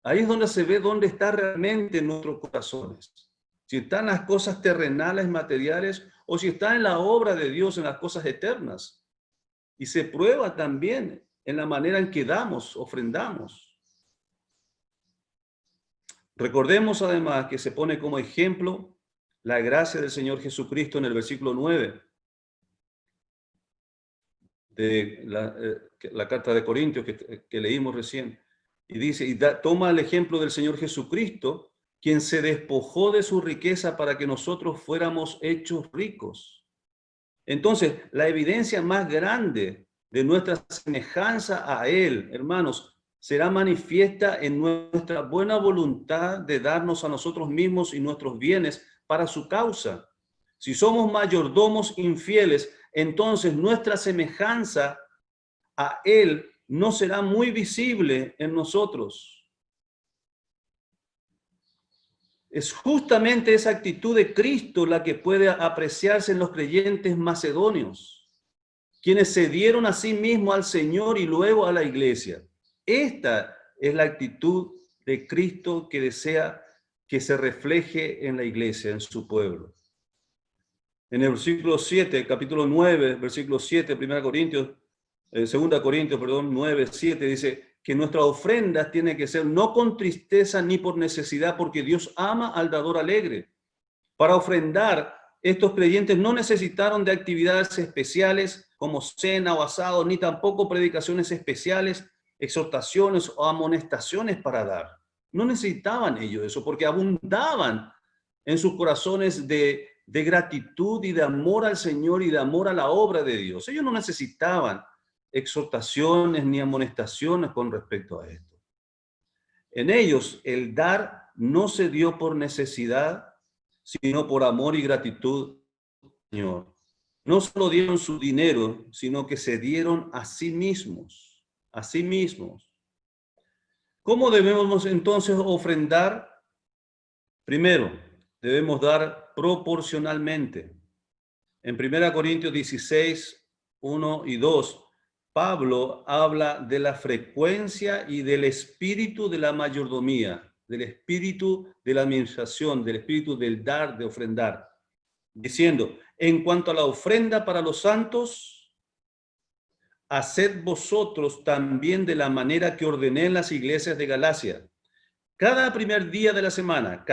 Ahí es donde se ve dónde está realmente en nuestros corazones. Si están las cosas terrenales, materiales, o si está en la obra de Dios, en las cosas eternas. Y se prueba también en la manera en que damos, ofrendamos. Recordemos además que se pone como ejemplo la gracia del Señor Jesucristo en el versículo 9, de la carta de Corintios que leímos recién. Y dice, toma el ejemplo del Señor Jesucristo, quien se despojó de su riqueza para que nosotros fuéramos hechos ricos. Entonces, la evidencia más grande de nuestra semejanza a Él, hermanos, será manifiesta en nuestra buena voluntad de darnos a nosotros mismos y nuestros bienes para su causa. Si somos mayordomos infieles, entonces nuestra semejanza a Él no será muy visible en nosotros. Es justamente esa actitud de Cristo la que puede apreciarse en los creyentes macedonios, quienes se dieron a sí mismos al Señor y luego a la iglesia. Esta es la actitud de Cristo que desea que se refleje en la iglesia, en su pueblo. En el versículo 7, capítulo 9, versículo 7, 2 Corintios, 9, 7, dice que nuestra ofrenda tiene que ser no con tristeza ni por necesidad, porque Dios ama al dador alegre. Para ofrendar, estos creyentes no necesitaron de actividades especiales como cena o asado, ni tampoco predicaciones especiales, exhortaciones o amonestaciones para dar. No necesitaban ellos eso, porque abundaban en sus corazones de gratitud y de amor al Señor y de amor a la obra de Dios. Ellos no necesitaban exhortaciones ni amonestaciones con respecto a esto. En ellos el dar no se dio por necesidad, sino por amor y gratitud al Señor. No solo dieron su dinero, sino que se dieron a sí mismos, a sí mismos. ¿Cómo debemos entonces ofrendar? Primero, debemos dar proporcionalmente. En 1 Corintios 16, 1 y 2, Pablo habla de la frecuencia y del espíritu de la mayordomía, del espíritu de la administración, del espíritu del dar, de ofrendar, diciendo, en cuanto a la ofrenda para los santos, haced vosotros también de la manera que ordené en las iglesias de Galacia. Cada primer día de la semana,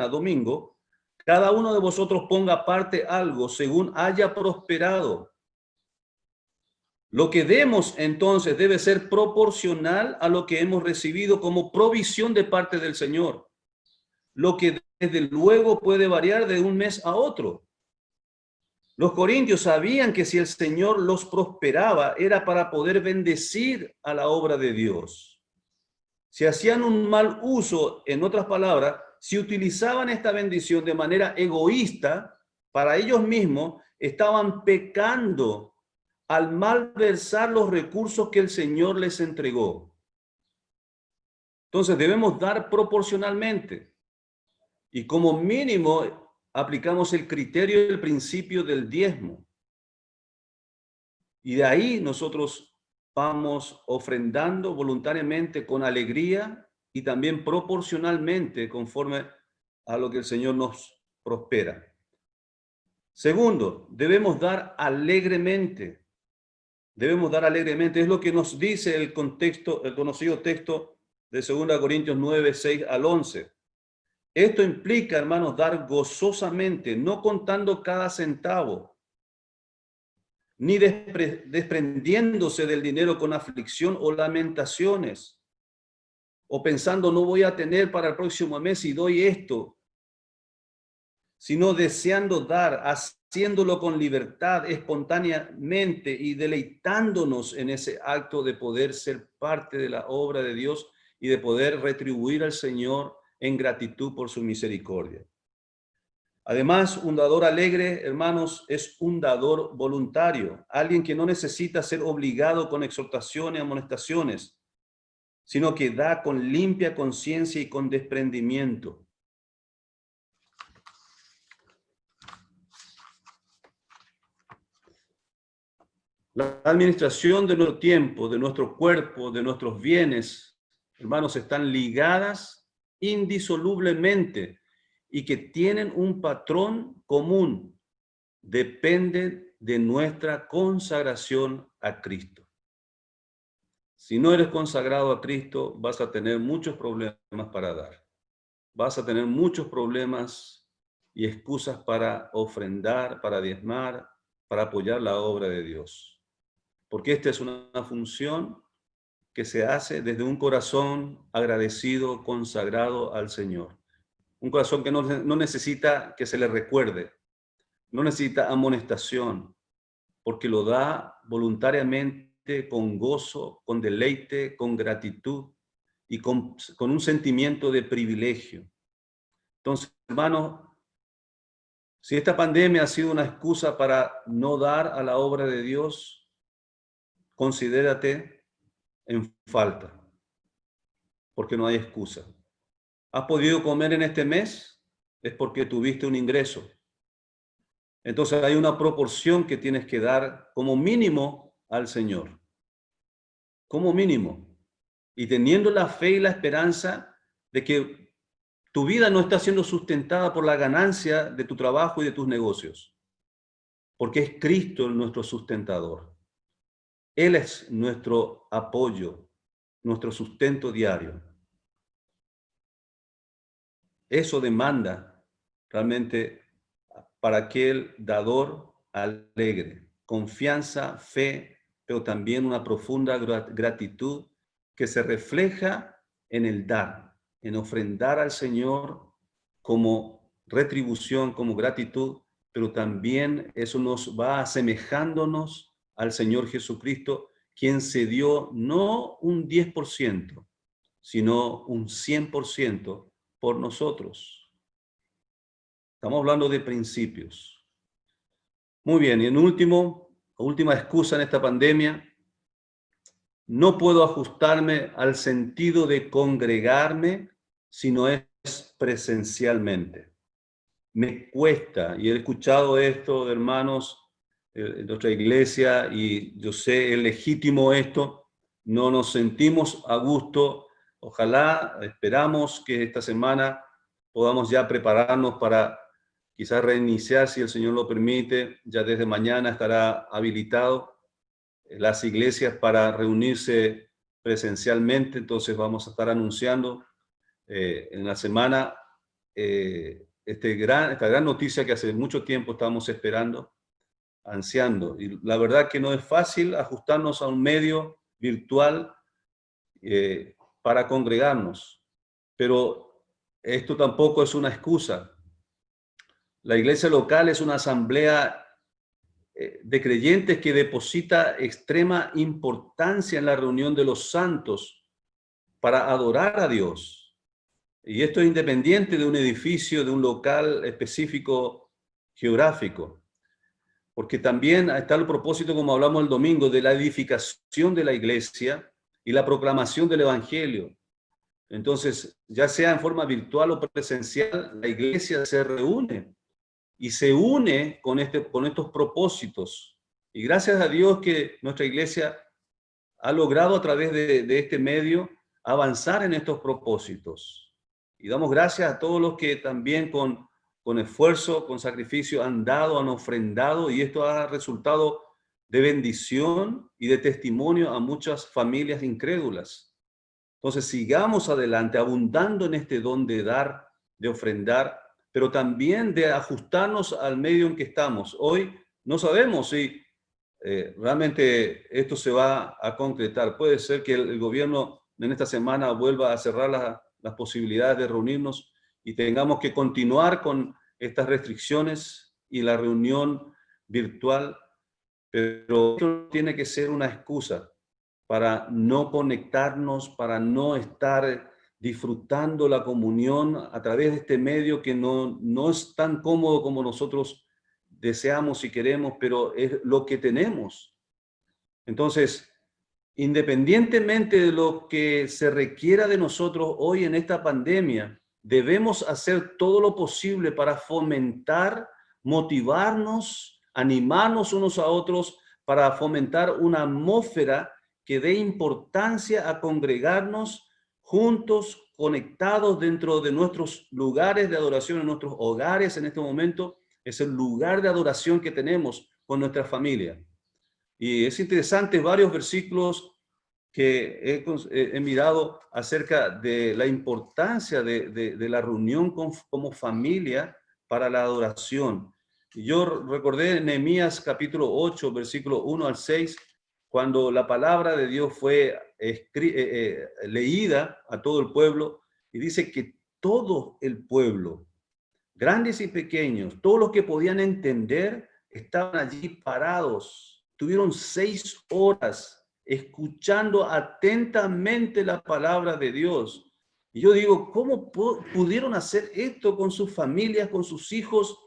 domingo, cada uno de vosotros ponga aparte algo según haya prosperado. Lo que demos entonces debe ser proporcional a lo que hemos recibido como provisión de parte del Señor. Lo que desde luego puede variar de un mes a otro. Los corintios sabían que si el Señor los prosperaba era para poder bendecir a la obra de Dios. Si hacían un mal uso, en otras palabras, si utilizaban esta bendición de manera egoísta para ellos mismos, estaban pecando al malversar los recursos que el Señor les entregó. Entonces debemos dar proporcionalmente. Y como mínimo aplicamos el criterio y el principio del diezmo. Y de ahí nosotros vamos ofrendando voluntariamente con alegría y también proporcionalmente conforme a lo que el Señor nos prospera. Segundo, debemos dar alegremente. Debemos dar alegremente. Es lo que nos dice el conocido texto de 2 Corintios 9, 6 al 11. Esto implica, hermanos, dar gozosamente, no contando cada centavo, ni desprendiéndose del dinero con aflicción o lamentaciones, o pensando no voy a tener para el próximo mes y doy esto, sino deseando dar, haciéndolo con libertad, espontáneamente y deleitándonos en ese acto de poder ser parte de la obra de Dios y de poder retribuir al Señor en gratitud por su misericordia. Además, un dador alegre, hermanos, es un dador voluntario, alguien que no necesita ser obligado con exhortaciones y amonestaciones, sino que da con limpia conciencia y con desprendimiento. La administración de nuestro tiempo, de nuestro cuerpo, de nuestros bienes, hermanos, están ligadas indisolublemente y que tienen un patrón común. Depende de nuestra consagración a Cristo. Si no eres consagrado a Cristo, vas a tener muchos problemas para dar. Vas a tener muchos problemas y excusas para ofrendar, para diezmar, para apoyar la obra de Dios. porque esta es una función que se hace desde un corazón agradecido, consagrado al Señor. Un corazón que no necesita que se le recuerde, no necesita amonestación, porque lo da voluntariamente, con gozo, con deleite, con gratitud y con un sentimiento de privilegio. Entonces, hermanos, si esta pandemia ha sido una excusa para no dar a la obra de Dios, considérate en falta, porque no hay excusa. ¿Has podido comer en este mes? Es porque tuviste un ingreso. Entonces hay una proporción que tienes que dar como mínimo al Señor. Como mínimo. Y teniendo la fe y la esperanza de que tu vida no está siendo sustentada por la ganancia de tu trabajo y de tus negocios. Porque es Cristo nuestro sustentador. Él es nuestro apoyo, nuestro sustento diario. Eso demanda realmente para aquel dador alegre, confianza, fe, pero también una profunda gratitud que se refleja en el dar, en ofrendar al Señor como retribución, como gratitud, pero también eso nos va asemejándonos al Señor Jesucristo, quien se dio no un 10%, sino un 100% por nosotros. Estamos hablando de principios. Muy bien, y en última excusa en esta pandemia, no puedo ajustarme al sentido de congregarme si no es presencialmente. Me cuesta, y he escuchado esto de hermanos de nuestra iglesia, y yo sé, es legítimo esto, no nos sentimos a gusto. Ojalá, esperamos que esta semana podamos ya prepararnos para quizás reiniciar, si el Señor lo permite. Ya desde mañana estará habilitado las iglesias para reunirse presencialmente, entonces vamos a estar anunciando en la semana esta gran noticia que hace mucho tiempo estábamos esperando, ansiando. Y la verdad que no es fácil ajustarnos a un medio virtual para congregarnos, pero esto tampoco es una excusa. La iglesia local es una asamblea de creyentes que deposita extrema importancia en la reunión de los santos para adorar a Dios. Y esto es independiente de un edificio, de un local específico geográfico, porque también está el propósito, como hablamos el domingo, de la edificación de la iglesia y la proclamación del evangelio. Entonces, ya sea en forma virtual o presencial, la iglesia se reúne y se une con estos propósitos. Y gracias a Dios que nuestra iglesia ha logrado a través de este medio avanzar en estos propósitos. Y damos gracias a todos los que también con esfuerzo, con sacrificio han dado, han ofrendado, y esto ha resultado de bendición y de testimonio a muchas familias incrédulas. Entonces sigamos adelante, abundando en este don de dar, de ofrendar, pero también de ajustarnos al medio en que estamos. Hoy no sabemos si realmente esto se va a concretar. Puede ser que el gobierno en esta semana vuelva a cerrar las posibilidades de reunirnos y tengamos que continuar con estas restricciones y la reunión virtual, pero esto tiene que ser una excusa para no conectarnos, para no estar disfrutando la comunión a través de este medio que no es tan cómodo como nosotros deseamos y queremos, pero es lo que tenemos. Entonces, independientemente de lo que se requiera de nosotros hoy en esta pandemia, debemos hacer todo lo posible para fomentar, motivarnos, animarnos unos a otros, para fomentar una atmósfera que dé importancia a congregarnos juntos, conectados dentro de nuestros lugares de adoración, en nuestros hogares en este momento. Es el lugar de adoración que tenemos con nuestra familia. Y es interesante varios versículos que he mirado acerca de la importancia de la reunión como familia para la adoración. Y yo recordé en Nehemías capítulo 8, versículo 1 al 6, cuando la palabra de Dios fue leída a todo el pueblo, y dice que todo el pueblo, grandes y pequeños, todos los que podían entender, estaban allí parados. Tuvieron 6 horas escuchando atentamente la palabra de Dios. Y yo digo, ¿cómo pudieron hacer esto con sus familias, con sus hijos?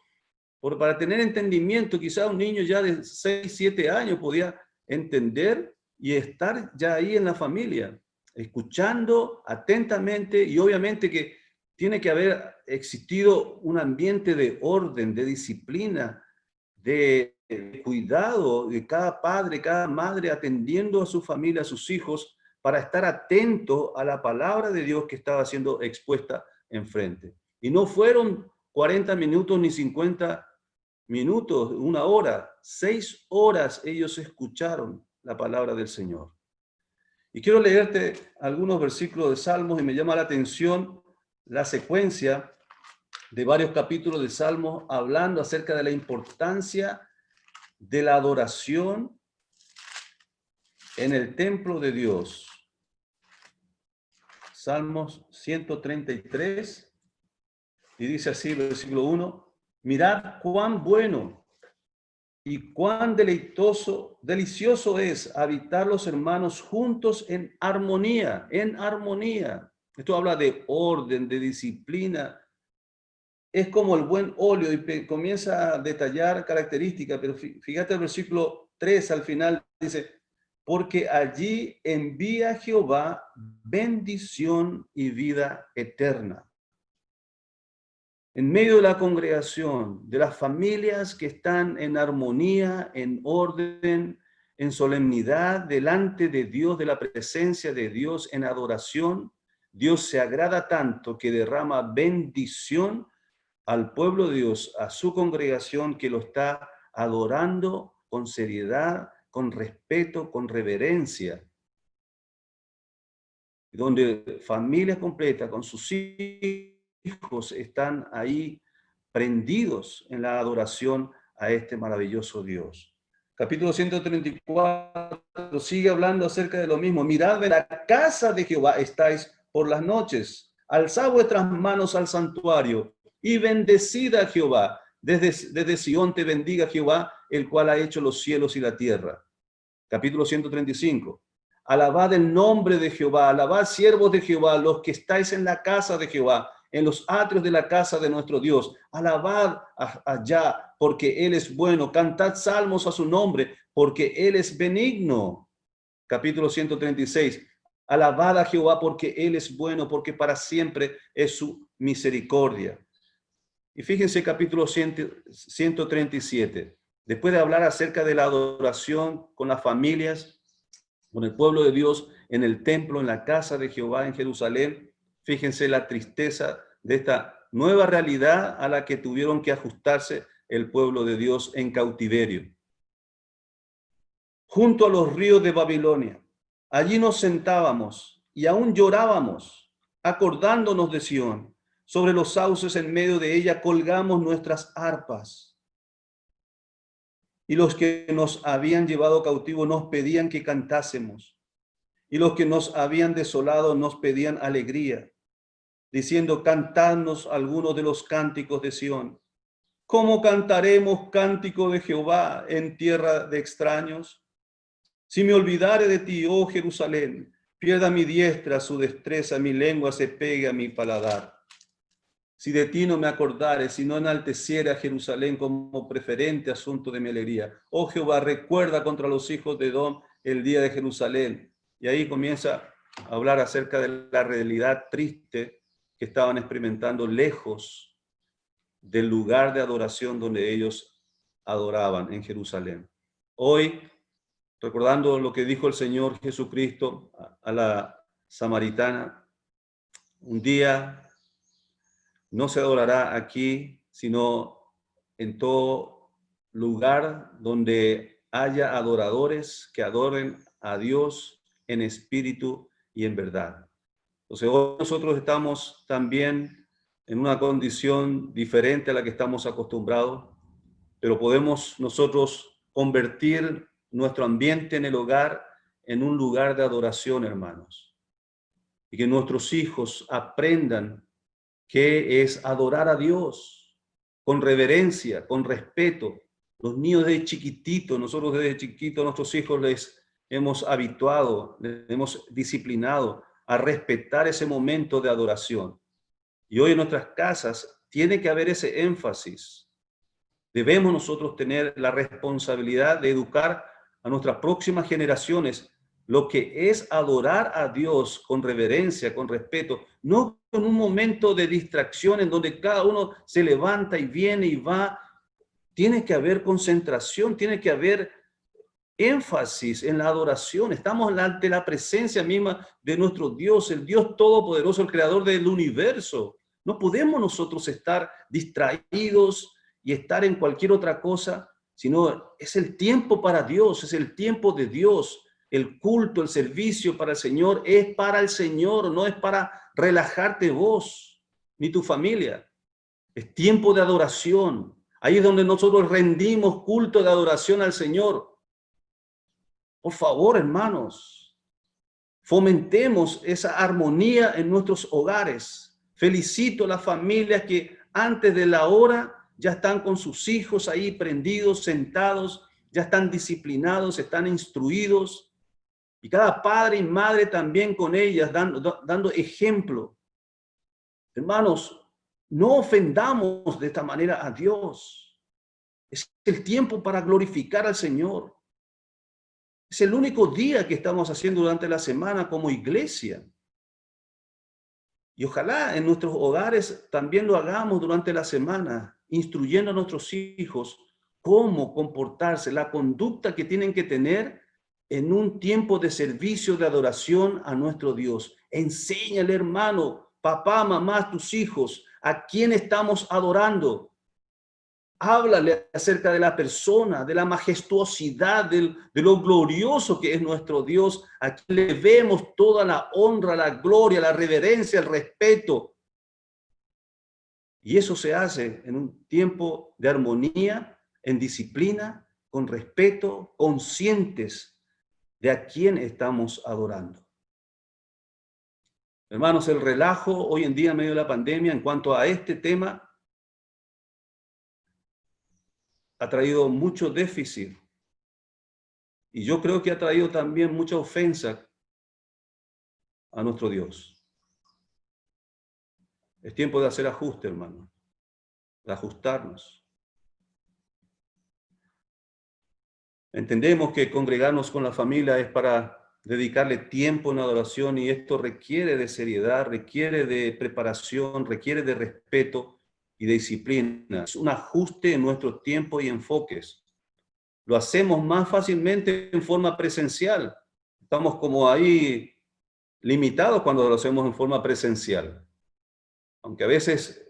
Para tener entendimiento, quizá un niño ya de 6, 7 años podía entender y estar ya ahí en la familia, escuchando atentamente, y obviamente que tiene que haber existido un ambiente de orden, de disciplina, de cuidado de cada padre, cada madre atendiendo a su familia, a sus hijos, para estar atento a la palabra de Dios que estaba siendo expuesta enfrente. Y no fueron 40 minutos ni 50 minutos, 1 hora, 6 horas ellos escucharon la palabra del Señor. Y quiero leerte algunos versículos de Salmos, y me llama la atención la secuencia de varios capítulos de Salmos hablando acerca de la importancia de la adoración en el templo de Dios. Salmos 133, y dice así, versículo 1, mirad cuán bueno y cuán delicioso es habitar los hermanos juntos en armonía, en armonía. Esto habla de orden, de disciplina. Es como el buen óleo, y comienza a detallar características, pero fíjate el versículo 3 al final, dice, porque allí envía Jehová bendición y vida eterna. En medio de la congregación, de las familias que están en armonía, en orden, en solemnidad, delante de Dios, de la presencia de Dios, en adoración, Dios se agrada tanto que derrama bendición al pueblo de Dios, a su congregación que lo está adorando con seriedad, con respeto, con reverencia. Donde familias completas con sus hijos están ahí prendidos en la adoración a este maravilloso Dios. Capítulo 134 sigue hablando acerca de lo mismo. Mirad, en la casa de Jehová estáis por las noches. Alzad vuestras manos al santuario y bendecid a Jehová. Desde Sión te bendiga Jehová, el cual ha hecho los cielos y la tierra. Capítulo 135. Alabad el nombre de Jehová, alabad siervos de Jehová, los que estáis en la casa de Jehová, en los atrios de la casa de nuestro Dios. Alabad allá, porque Él es bueno. Cantad salmos a su nombre, porque Él es benigno. Capítulo 136. Alabad a Jehová, porque Él es bueno, porque para siempre es su misericordia. Y fíjense capítulo 137. Después de hablar acerca de la adoración con las familias, con el pueblo de Dios en el templo, en la casa de Jehová en Jerusalén, fíjense la tristeza de esta nueva realidad a la que tuvieron que ajustarse el pueblo de Dios en cautiverio. Junto a los ríos de Babilonia, allí nos sentábamos y aún llorábamos, acordándonos de Sión. Sobre los sauces en medio de ella colgamos nuestras arpas. Y los que nos habían llevado cautivo nos pedían que cantásemos. Y los que nos habían desolado nos pedían alegría, diciendo, cantadnos algunos de los cánticos de Sión. ¿Cómo cantaremos cántico de Jehová en tierra de extraños? Si me olvidare de ti, oh Jerusalén, pierda mi diestra su destreza, mi lengua se pegue a mi paladar. Si de ti no me acordare, si no enalteciera a Jerusalén como preferente asunto de mi alegría. Oh Jehová, recuerda contra los hijos de Edom el día de Jerusalén. Y ahí comienza a hablar acerca de la realidad triste que estaban experimentando lejos del lugar de adoración donde ellos adoraban en Jerusalén. Hoy, recordando lo que dijo el Señor Jesucristo a la samaritana, un día no se adorará aquí, sino en todo lugar donde haya adoradores que adoren a Dios en espíritu y en verdad. Entonces hoy nosotros estamos también en una condición diferente a la que estamos acostumbrados, pero podemos nosotros convertir nuestro ambiente en el hogar en un lugar de adoración, hermanos. Y que nuestros hijos aprendan qué es adorar a Dios con reverencia, con respeto. Los niños desde chiquititos, nosotros desde chiquitos, nuestros hijos les hemos habituado, les hemos disciplinado a respetar ese momento de adoración. Y hoy en nuestras casas tiene que haber ese énfasis. Debemos nosotros tener la responsabilidad de educar a nuestras próximas generaciones lo que es adorar a Dios con reverencia, con respeto, no en un momento de distracción en donde cada uno se levanta y viene y va. Tiene que haber concentración, tiene que haber énfasis en la adoración. Estamos ante la presencia misma de nuestro Dios, el Dios Todopoderoso, el Creador del universo. No podemos nosotros estar distraídos y estar en cualquier otra cosa, sino es el tiempo para Dios, es el tiempo de Dios. El culto, el servicio para el Señor es para el Señor, no es para relajarte vos ni tu familia. Es tiempo de adoración. Ahí es donde nosotros rendimos culto de adoración al Señor. Por favor, hermanos, fomentemos esa armonía en nuestros hogares. Felicito a las familias que antes de la hora ya están con sus hijos ahí prendidos, sentados, ya están disciplinados, están instruidos. Y cada padre y madre también con ellas, dando ejemplo. Hermanos, no ofendamos de esta manera a Dios. Es el tiempo para glorificar al Señor. Es el único día que estamos haciendo durante la semana como iglesia. Y ojalá en nuestros hogares también lo hagamos durante la semana, instruyendo a nuestros hijos cómo comportarse, la conducta que tienen que tener en un tiempo de servicio, de adoración a nuestro Dios. Enséñale, hermano, papá, mamá, tus hijos, a quién estamos adorando. Háblale acerca de la persona, de la majestuosidad, de lo glorioso que es nuestro Dios, a quien le debemos toda la honra, la gloria, la reverencia, el respeto. Y eso se hace en un tiempo de armonía, en disciplina, con respeto, conscientes de a quién estamos adorando. Hermanos, el relajo hoy en día en medio de la pandemia en cuanto a este tema ha traído mucho déficit y yo creo que ha traído también mucha ofensa a nuestro Dios. Es tiempo de hacer ajuste, hermano, de ajustarnos. Entendemos que congregarnos con la familia es para dedicarle tiempo en adoración y esto requiere de seriedad, requiere de preparación, requiere de respeto y de disciplina. Es un ajuste en nuestro tiempo y enfoques. Lo hacemos más fácilmente en forma presencial. Estamos como ahí limitados cuando lo hacemos en forma presencial. Aunque a veces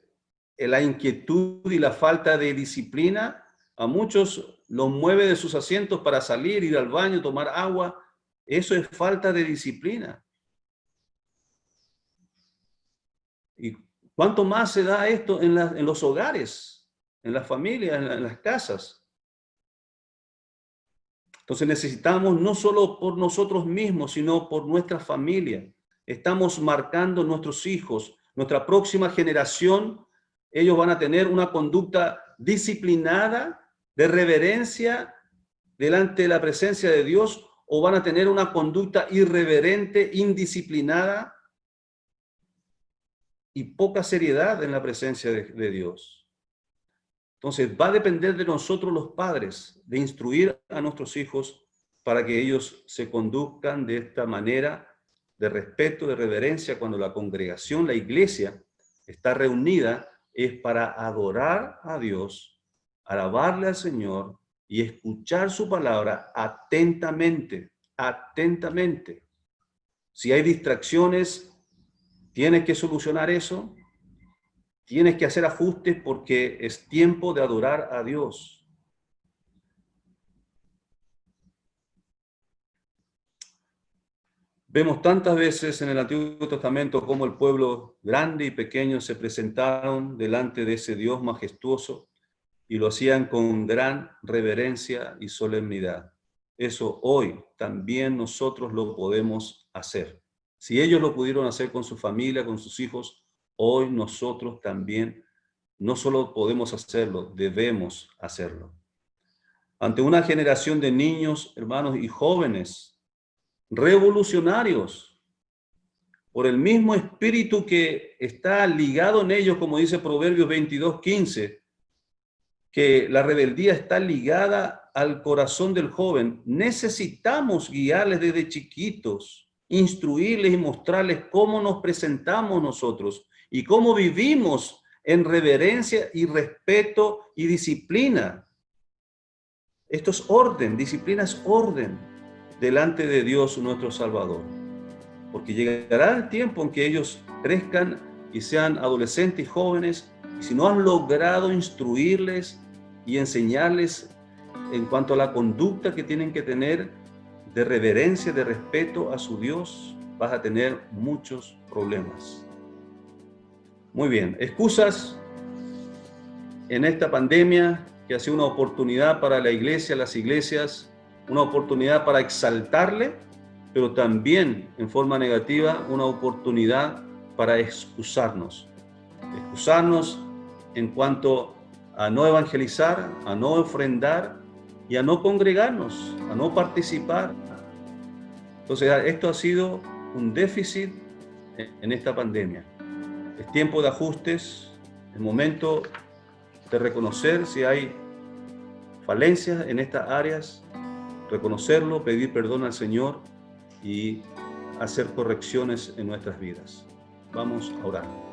la inquietud y la falta de disciplina a muchos los mueve de sus asientos para salir, ir al baño, tomar agua. Eso es falta de disciplina. ¿Y cuánto más se da esto en los hogares, en las familias, en las casas? Entonces necesitamos no solo por nosotros mismos, sino por nuestra familia. Estamos marcando nuestros hijos, nuestra próxima generación. Ellos van a tener una conducta disciplinada, de reverencia delante de la presencia de Dios, o van a tener una conducta irreverente, indisciplinada y poca seriedad en la presencia de Dios. Entonces va a depender de nosotros los padres de instruir a nuestros hijos para que ellos se conduzcan de esta manera de respeto, de reverencia, cuando la congregación, la iglesia, está reunida, es para adorar a Dios, alabarle al Señor y escuchar su palabra atentamente, atentamente. Si hay distracciones, tienes que solucionar eso. Tienes que hacer ajustes porque es tiempo de adorar a Dios. Vemos tantas veces en el Antiguo Testamento cómo el pueblo grande y pequeño se presentaron delante de ese Dios majestuoso y lo hacían con gran reverencia y solemnidad. eso hoy también nosotros lo podemos hacer. Si ellos lo pudieron hacer con su familia, con sus hijos, hoy nosotros también no solo podemos hacerlo, debemos hacerlo. Ante una generación de niños, hermanos y jóvenes, revolucionarios, por el mismo espíritu que está ligado en ellos, como dice Proverbios 22:15, que la rebeldía está ligada al corazón del joven. Necesitamos guiarles desde chiquitos, instruirles y mostrarles cómo nos presentamos nosotros y cómo vivimos en reverencia y respeto y disciplina. Esto es orden, disciplina es orden delante de Dios nuestro Salvador. Porque llegará el tiempo en que ellos crezcan y sean adolescentes y jóvenes, y si no has logrado instruirles y enseñarles en cuanto a la conducta que tienen que tener de reverencia, de respeto a su Dios, vas a tener muchos problemas. Muy bien, excusas en esta pandemia que ha sido una oportunidad para la iglesia, las iglesias, una oportunidad para exaltarle, pero también en forma negativa una oportunidad para excusarnos. Excusarnos en cuanto a no evangelizar, a no ofrendar y a no congregarnos, a no participar. Entonces, esto ha sido un déficit en esta pandemia. Es tiempo de ajustes, el momento de reconocer si hay falencias en estas áreas, reconocerlo, pedir perdón al Señor y hacer correcciones en nuestras vidas. Vamos a orar.